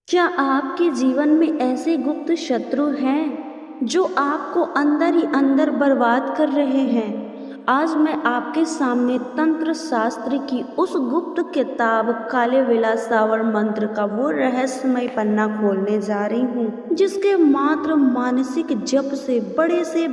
क्या आपके जीवन में ऐसे गुप्त शत्रु हैं जो आपको अंदर ही अंदर बर्बाद कर रहे हैं? आज मैं आपके सामने तंत्र शास्त्र की उस गुप्त किताब काले विलास सावर मंत्र का वो रहस्यमय पन्ना खोलने जा रही हूँ, जिसके मात्र मानसिक जप से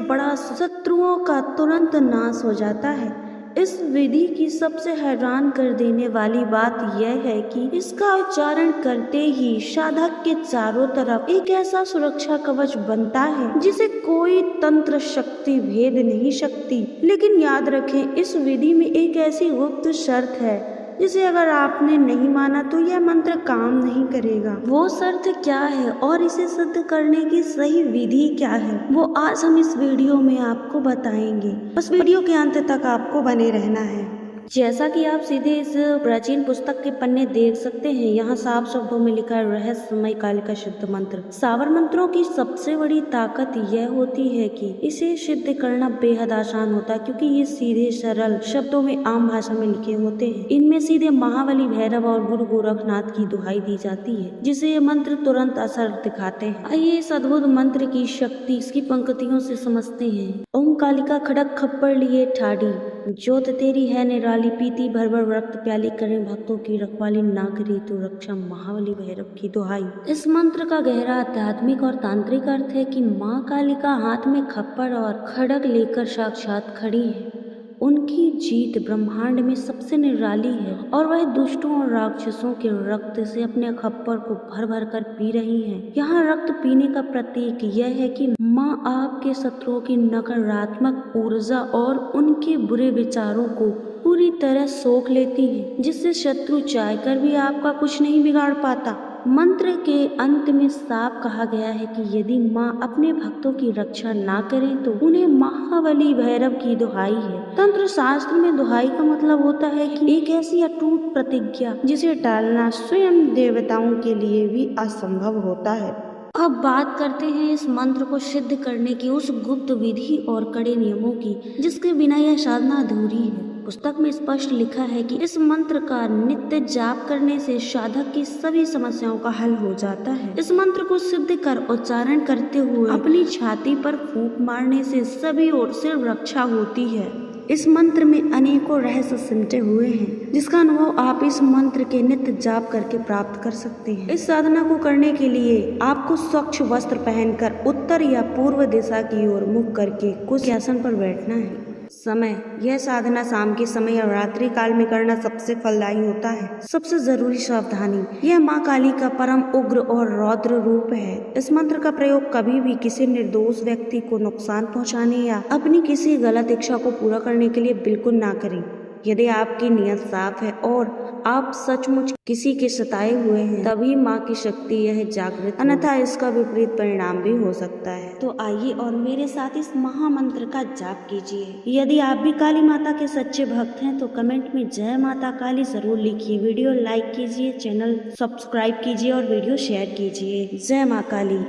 बड़ा शत्रुओं का तुरंत नाश हो जाता है। इस विधि की सबसे हैरान कर देने वाली बात यह है कि इसका उच्चारण करते ही साधक के चारों तरफ एक ऐसा सुरक्षा कवच बनता है जिसे कोई तंत्र शक्ति भेद नहीं सकती। लेकिन याद रखें, इस विधि में एक ऐसी गुप्त शर्त है जिसे अगर आपने नहीं माना तो यह मंत्र काम नहीं करेगा। वो शर्त क्या है और इसे सिद्ध करने की सही विधि क्या है, वो आज हम इस वीडियो में आपको बताएंगे। बस वीडियो के अंत तक आपको बने रहना है। जैसा कि आप सीधे इस प्राचीन पुस्तक के पन्ने देख सकते हैं, यहाँ साफ शब्दों में लिखा है रहस्यमय कालिका शुद्ध मंत्र। सावर मंत्रों की सबसे बड़ी ताकत यह होती है कि इसे सिद्ध करना बेहद आसान होता है, क्योंकि ये सीधे सरल शब्दों में आम भाषा में लिखे होते हैं। इनमें सीधे महाबली भैरव और गुरु गोरखनाथ की दुहाई दी जाती है, जिसे ये मंत्र तुरंत असर दिखाते हैं। आइए इस अद्भुत मंत्र की शक्ति इसकी पंक्तियों से समझते हैं। ओम कालिका खड़क खप्पर लिए ठाड़ी, ज्योत तेरी है निराली, पीती भर भर रक्त प्याली, करें भक्तों की रखवाली, ना करी तो रक्षा महाबली भैरव की दुहाई। इस मंत्र का गहरा आध्यात्मिक और तांत्रिक अर्थ है कि माँ कालिका हाथ में खप्पर और खड़ग लेकर साक्षात खड़ी है। उनकी जीत ब्रह्मांड में सबसे निराली है और वह दुष्टों और राक्षसों के रक्त से अपने खप्पर को भर भर कर पी रही हैं। यहाँ रक्त पीने का प्रतीक यह है कि माँ आपके शत्रुओं की नकारात्मक ऊर्जा और उनके बुरे विचारों को पूरी तरह सोख लेती है, जिससे शत्रु चाहकर भी आपका कुछ नहीं बिगाड़ पाता। मंत्र के अंत में साफ कहा गया है कि यदि माँ अपने भक्तों की रक्षा ना करे तो उन्हें महाबली भैरव की दुहाई है। तंत्र शास्त्र में दुहाई का मतलब होता है कि एक ऐसी अटूट प्रतिज्ञा जिसे टालना स्वयं देवताओं के लिए भी असंभव होता है। अब बात करते हैं इस मंत्र को सिद्ध करने की उस गुप्त विधि और कड़े नियमों की, जिसके बिना यह साधना अधूरी है। पुस्तक में स्पष्ट लिखा है कि इस मंत्र का नित्य जाप करने से साधक की सभी समस्याओं का हल हो जाता है। इस मंत्र को सिद्ध कर उच्चारण करते हुए अपनी छाती पर फूंक मारने से सभी ओर से रक्षा होती है। इस मंत्र में अनेकों रहस्य सिमटे हुए हैं, जिसका अनुभव आप इस मंत्र के नित्य जाप करके प्राप्त कर सकते हैं। इस साधना को करने के लिए आपको स्वच्छ वस्त्र पहनकर उत्तर या पूर्व दिशा की ओर मुख करके कुछ आसन पर बैठना है। समय, यह साधना शाम के समय और रात्रि काल में करना सबसे फलदायी होता है। सबसे जरूरी सावधानी, यह माँ काली का परम उग्र और रौद्र रूप है। इस मंत्र का प्रयोग कभी भी किसी निर्दोष व्यक्ति को नुकसान पहुँचाने या अपनी किसी गलत इच्छा को पूरा करने के लिए बिल्कुल ना करें। यदि आपकी नियत साफ है और आप सचमुच किसी के सताए हुए हैं, तभी माँ की शक्ति यह जागृत, अन्यथा इसका विपरीत परिणाम भी हो सकता है। तो आइए और मेरे साथ इस महामंत्र का जाप कीजिए। यदि आप भी काली माता के सच्चे भक्त हैं तो कमेंट में जय माता काली जरूर लिखिए। वीडियो लाइक कीजिए, चैनल सब्सक्राइब कीजिए और वीडियो शेयर कीजिए। जय माँ काली।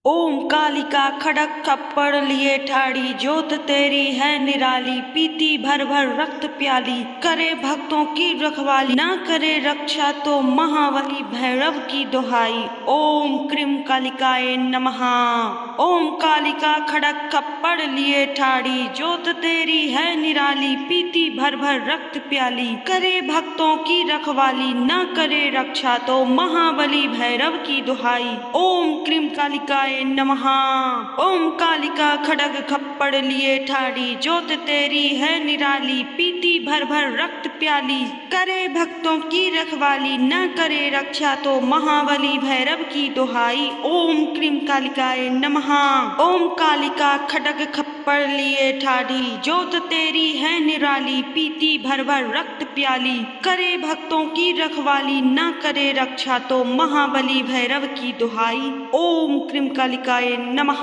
ओम कालिका खड़क खप्पड़ लिए ठाड़ी, ज्योत तेरी है निराली, पीती भर भर रक्त प्याली, करे भक्तों की रखवाली, ना करे रक्षा तो महाबली भैरव की दुहाई। ओम क्रीम कालिकाए नमः। ओम कालिका खड़क खप्पड़ लिए ठाड़ी, ज्योत तेरी है निराली, पीती भर भर रक्त प्याली, करे भक्तों की रखवाली, ना करे रक्षा तो महाबली भैरव की दुहाई। ओम क्रीम कालिकाए नमः। ओम कालिका खड़ग खप्पड़ लिए ठाड़ी, ज्योत तेरी है निराली, पीती भर भर रक्त प्याली, करे भक्तों की रखवाली, न करे रक्षा तो महाबली भैरव की दुहाई। ओम क्रीम कालिकाए नमः। ओम कालिका खड़ग खप्पड़ लिए ठाड़ी, ज्योत तेरी है निराली, पीती भर भर रक्त प्याली, करे भक्तों की रखवाली, न करे रक्षा तो महाबली भैरव की दुहाई। ओम क्रीम कालिकाए नमः।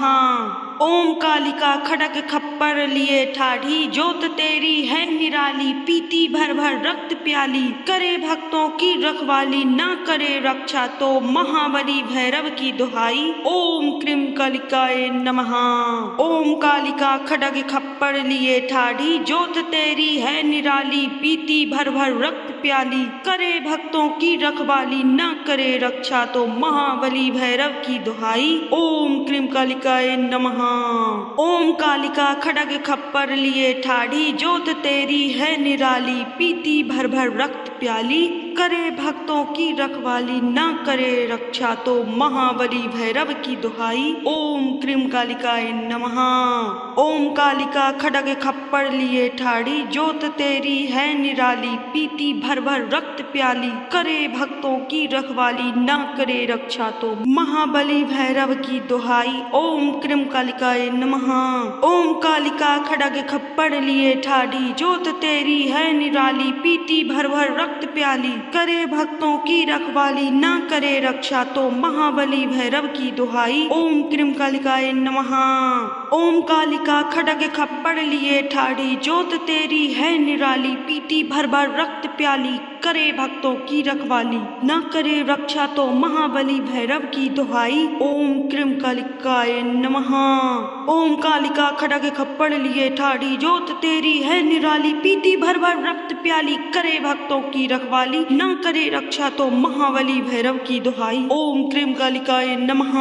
ओम कालिका खड़ग खप्पर लिए ठाढ़ी, ज्योत तेरी है निराली, पीती भर भर रक्त प्याली, करे भक्तों की रखवाली, ना करे रक्षा तो महाबली भैरव की दुहाई। ओम क्रीम कालिकाए नमः। ओम कालिका खड़ग खप्पर लिए ठाढ़ी, ज्योत तेरी है निराली, पीती भर भर रक्त प्याली, करे भक्तों की रखवाली, न करे रक्षा तो महाबली भैरव की दुहाई। ओम क्रीम कालिकाए नमः। ओम कालिका खड्ग खप्पर लिए ठाढ़ी, जोत तेरी है निराली, पीती भर भर रक्त प्याली, करे भक्तों की रखवाली, न करे रक्षा तो महाबली भैरव की दुहाई। ओम क्रीम कालिकाए नमः। ओम कालिका खड्ग खप्पर लिए ठाढ़ी, जोत तेरी है निराली, पीती भर भर रक्त प्याली, करे भक्तों की रखवाली, न करे रक्षा तो महाबली भैरव की दुहाई। ओम क्रीम कालिकाए नमः। ओम कालिका खड्ग खप्पर लिए ठाढ़ी, जोत तेरी है निराली, पीती भर भर रक्त प्याली, करे भक्तों की रखवाली, न करे रक्षा तो महाबली भैरव की दुहाई। ओम क्रीम कालिकाए नमः। ओम कालिका खड्ग खप्पर लिए ठाढ़ी, जोत तेरी है निराली, पीती भर भर रक्त प्याली, करे भक्तों की रखवाली, न करे रक्षा तो महाबली भैरव की दुहाई। ओम क्रीम कालिकाए नमः। ओम कालिका खड्ग खप्पर लिए ठाढ़ी, जोत तेरी है निराली, पीती भर भर रक्त प्याली, करे भक्तों की रखवाली, न करे रक्षा तो महाबली भैरव की दुहाई। ओम क्रीम कालिकाए नमः।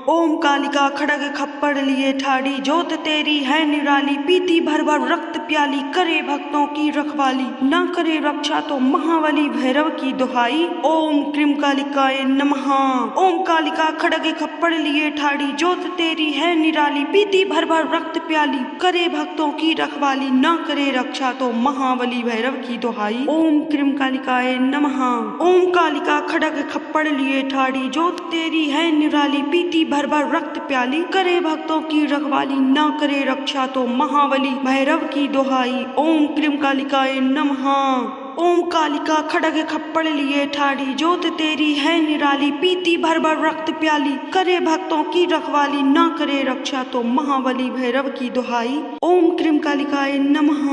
ओम कालिका खड्ग खप्पर लिए ठाढ़ी, जोत तेरी है निराली, पीती भर भर रक्त प्याली, करे भक्तों की रखवाली, न करे रक्षा तो महाबली भैरव की दुहाई। ओम क्रीम कालिकाए नमः। ओम कालिका खड्ग खप्पर लिए ठाढ़ी, जोत तेरी है निराली, पीती भर भर रक्त प्याली, करे भक्तों की रखवाली, न करे रक्षा तो महाबली भैरव की दुहाई। ओम क्रीम कालिकाए नमः। ओम कालिका खड्ग खप्पर लिए ठाढ़ी, जोत तेरी है निराली, पीती भर भर रक्त प्याली, करे भक्तों की रखवाली, न करे रक्षा तो महाबली भैरव की दुहाई। ओम क्रीम कालिकाए नमः। ओम कालिका खड्ग खप्पर लिए ठाढ़ी, जोत तेरी है निराली, पीती भर भर रक्त प्याली, करे भक्तों की रखवाली, न करे रक्षा तो महाबली भैरव की दुहाई। ओम क्रीम कालिकाए नमः।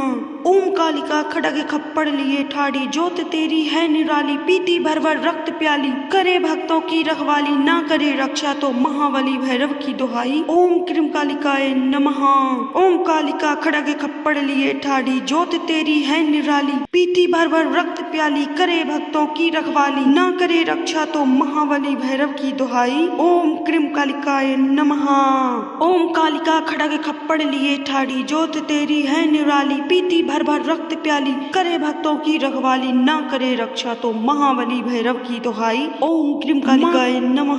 ओम कालिका खड्ग खप्पर लिए ठाढ़ी, जोत तेरी है निराली, पीती भर भर रक्त प्याली, करे भक्तों की रखवाली, न करे रक्षा तो महाबली भैरव की दुहाई। ओम क्रीम कालिकाए नमः। ओम कालिका खड्ग खप्पर लिए ठाढ़ी, जोत तेरी है निराली, पीती भर भर रक्त प्याली, करे भक्तों की रखवाली, न करे रक्षा तो महाबली भैरव की दुहाई। ओम क्रीम कालिकाए नमः। ओम कालिका खड्ग खप्पर लिए ठाढ़ी, जोत तेरी है निराली, पीती भर भर रक्त प्याली, करे भक्तों की रखवाली, न करे रक्षा तो महाबली भैरव की दुहाई। ओम क्रीम कालिकाए नमः।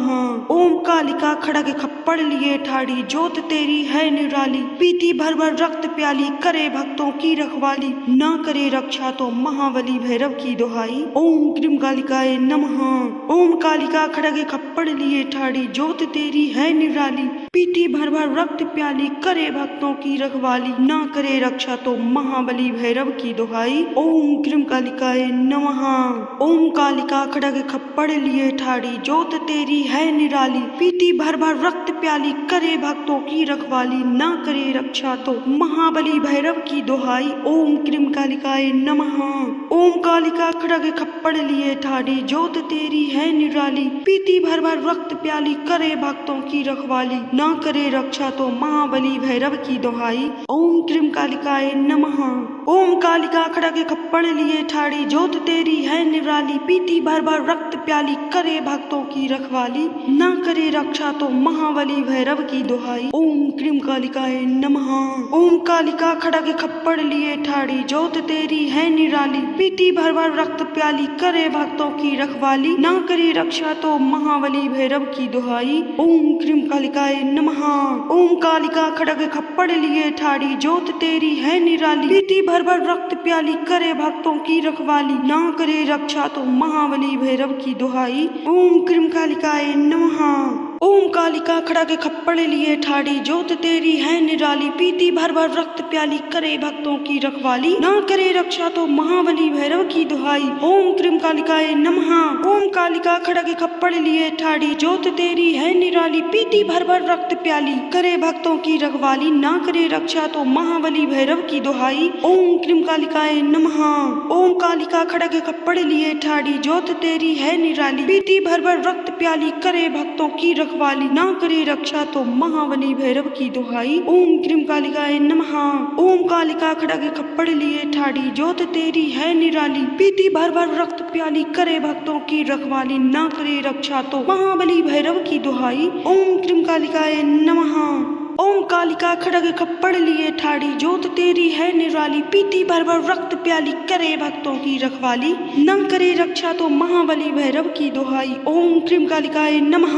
ओम कालिका खड्ग खप्पर लिए ठाढ़ी, जोत तेरी है निराली, पीती भर भर रक्त प्याली, करे भक्तों की रखवाली, न करे रक्षा तो महाबली भैरव की दुहाई। ओम क्रीम कालिकाए नमः। ओम कालिका खड्ग खप्पर लिए ठाढ़ी, जोत तेरी है निराली, पीती भर भर रक्त प्याली, करे भक्तों की रखवाली, न करे रक्षा तो महाबली भैरव की दुहाई। ओम क्रीम कालिकाए नमः। ओम कालिका खड्ग खप्पर लिए ठाढ़ी, जोत तेरी है निराली, पीती भर भर रक्त प्याली, करे भक्तों की रखवाली, न करे रक्षा तो महाबली भैरव की दुहाई। ओम क्रीम कालिकाए नमः। ओम कालिका खड्ग खप्पर लिए ठाढ़ी, जोत तेरी है निराली, पीती भर भर रक्त प्याली, करे भक्तों की रखवाली, न करे रक्षा तो महाबली भैरव की दुहाई। ओम क्रीम कालिकाए नमः। ओम कालिका खड्ग खप्पर लिए ठाढ़ी, जोत तेरी है निराली, पीती भर भर रक्त प्याली, करे भक्तों की रखवाली, न करे रक्षा तो महाबली भैरव की दुहाई। ओम क्रीम कालिकाए नमः। ओम कालिका खड्ग खप्पर लिए ठाढ़ी, जोत तेरी है निराली, पीती भर भर रक्त प्याली, करे भक्तों की रखवाली, न करे रक्षा तो महाबली भैरव की दुहाई। ओम क्रीम कालिकाए नमः। ओम कालिका खड्ग खप्पर लिए ठाढ़ी, जोत तेरी है निराली, पीती भर भर रक्त प्याली, करे भक्तों की रखवाली, न करे रक्षा तो महाबली भैरव की दुहाई। ओम क्रीम कालिकाए नमः। ओम कालिका खड्ग खप्पर लिए ठाढ़ी, जोत तेरी है निराली, पीती भर भर रक्त प्याली, करे भक्तों की रखवाली, न करे रक्षा तो महाबली भैरव की दुहाई। ओम क्रीम कालिकाए नमः। ओम कालिका खड्ग खप्पर लिए ठाढ़ी, जोत तेरी है निराली, पीती भर भर रक्त प्याली, करे भक्तों की रखवाली, न करे रक्षा तो महाबली भैरव की दुहाई। ओम क्रीम कालिकाए नमः। ओम कालिका खड्ग खप्पर लिए ठाढ़ी, जोत तेरी है निराली, पीती भर भर रक्त प्याली, करे भक्तों की रखवाली ना करे रक्षा तो महाबली भैरव की दुहाई। ओम क्रीम कालिकाए नमः। ओम कालिका खड़ग खप्पड़ लिए ठाड़ी जोत तेरी है निराली, पीती भर भर रक्त प्याली करे भक्तों की रखवाली ना करे रक्षा तो महाबली भैरव की दुहाई। ओम क्रीम कालिकाए नमः। ओम कालिका खड़ग खप्पड़ लिए ठाड़ी जोत तेरी है निराली, पीती भर भर रक्त प्याली करे भक्तों की रखवाली न करे रक्षा तो महाबली भैरव की दुहाई। ओम क्रीम कालिकाए नमः।